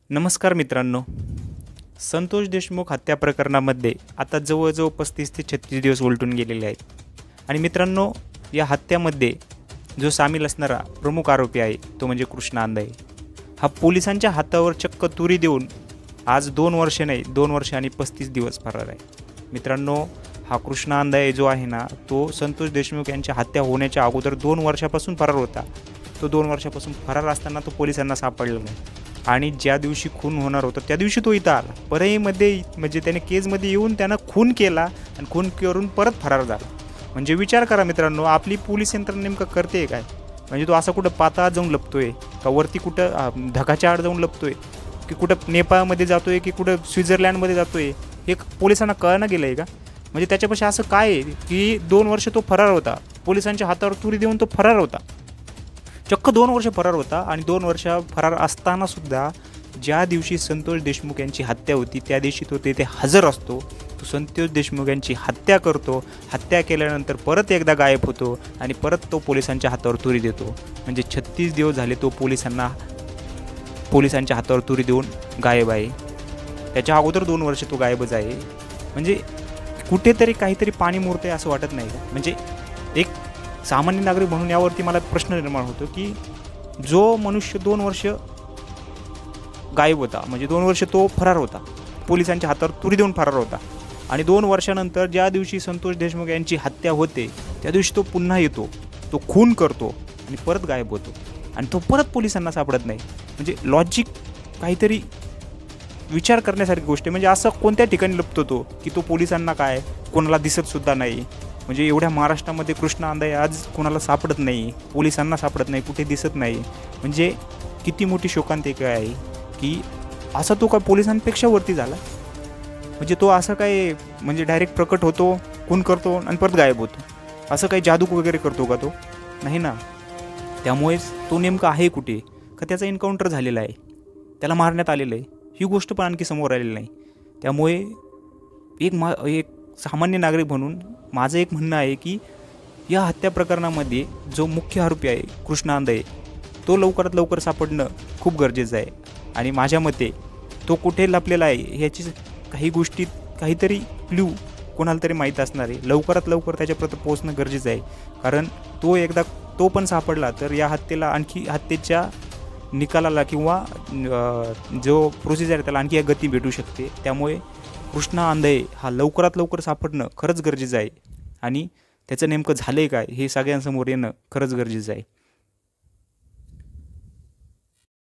नमस्कार मित्रांनो, संतोष देशमुख हत्या प्रकरणामध्ये आता जवळजवळ 35 ते 36 दिवस उलटून गेलेले आहेत. आणि मित्रांनो, या हत्यामध्ये जो सामील असणारा प्रमुख आरोपी आहे तो म्हणजे कृष्णा अंधारे. हा पोलिसांच्या हातावर चक्क तुरी देऊन आज 2 वर्ष नाही 2 वर्ष आणि 35 दिवस फरार आहे. मित्रांनो, हा कृष्णा अंधारे जो आहे ना, तो संतोष देशमुख यांच्या हत्या होण्याच्या अगोदर 2 वर्षापासून फरार होता. तो 2 वर्षापासून फरार असताना तो पोलिसांना सापडला नाही. आणि ज्या दिवशी खून होणार होता त्या दिवशी तो इथं आला. परळीमध्ये म्हणजे त्याने केजमध्ये येऊन त्यानं खून केला आणि खून करून परत फरार झाला. म्हणजे विचार करा मित्रांनो, आपली पोलीस यंत्रणा नेमकं करते काय? म्हणजे तो असा कुठं पाताळात जाऊन लपतोय का, वरती कुठं ढगाच्या आड जाऊन लपतोय, की कुठं नेपाळमध्ये जातोय, की कुठं स्वित्झर्लंडमध्ये जातोय, हे पोलिसांना कळणं गेलं आहे का? म्हणजे त्याच्यापाशी असं काय आहे की 2 वर्ष तो फरार होता, पोलिसांच्या हातावर तुरी देऊन तो फरार होता. चक्क 2 वर्ष फरार होता. आणि 2 वर्ष फरार असतानासुद्धा ज्या दिवशी संतोष देशमुख यांची हत्या होती त्या दिवशी तो तेथे हजर असतो. तो संतोष देशमुख यांची हत्या करतो. हत्या केल्यानंतर परत एकदा गायब होतो आणि परत तो पोलिसांच्या हातावर तुरी देतो. म्हणजे 36 दिवस झाले तो पोलिसांच्या हातावर तुरी देऊन गायब आहे. त्याच्या अगोदर 2 वर्ष तो गायबच आहे. म्हणजे कुठेतरी काहीतरी पाणी मुरतंय असं वाटत नाही का? म्हणजे एक सामान्य नागरिक म्हणून यावरती मला प्रश्न निर्माण होतो की जो मनुष्य 2 वर्ष गायब होता, म्हणजे 2 वर्ष तो फरार होता, पोलिसांच्या हातावर तुरी देऊन फरार होता, आणि 2 वर्षानंतर ज्या दिवशी संतोष देशमुख यांची हत्या होते त्या दिवशी तो पुन्हा येतो, तो खून करतो आणि परत गायब होतो आणि तो परत पोलिसांना सापडत नाही. म्हणजे लॉजिक काहीतरी विचार करण्यासारखी गोष्ट आहे. म्हणजे असं कोणत्या ठिकाणी लपतो तो की तो पोलिसांना काय कोणाला दिसतसुद्धा नाही. म्हणजे एवढ्या महाराष्ट्रामध्ये कृष्णा अंधारे आज कोणाला सापडत नाही, पोलिसांना सापडत नाही, कुठे दिसत नाही. म्हणजे किती मोठी शोकांतिका आहे की असा तो काय पोलिसांपेक्षा वरती झाला. म्हणजे तो असं काय म्हणजे डायरेक्ट प्रकट होतो, खून करतो आणि परत गायब होतो. असं काही जादू वगैरे करतो का तो? नाही ना. त्यामुळेच तो नेमका आहे कुठे, का त्याचा एन्काउंटर झालेला आहे, त्याला मारण्यात आलेलं आहे, ही गोष्ट पण आणखी समोर आलेली नाही. त्यामुळे एक सामान्य नागरिक म्हणून माझं एक म्हणणं आहे की या हत्या प्रकरणामध्ये जो मुख्य आरोपी आहे कृष्णा अंधारे, तो लवकरात लवकर सापडणं खूप गरजेचं आहे. आणि माझ्या मते तो कुठे लपलेला आहे ह्याची काही गोष्टी काहीतरी क्ल्यू कोणाला तरी माहीत असणार आहे. लवकरात लवकर त्याच्यापर्यंत पोहोचणं गरजेचं आहे. कारण तो पण सापडला तर या हत्येला आणखी हत्येच्या निकालाला किंवा जो प्रोसिजर आहे त्याला आणखी एक गती भेटू शकते. त्यामुळे कृष्णा अंधारे हा लवकरात लवकर सापडणं खरंच गरजेचं आहे. आणि त्याचं नेमकं झालं आहे काय हे सगळ्यांसमोर येणं खरंच गरजेचं आहे.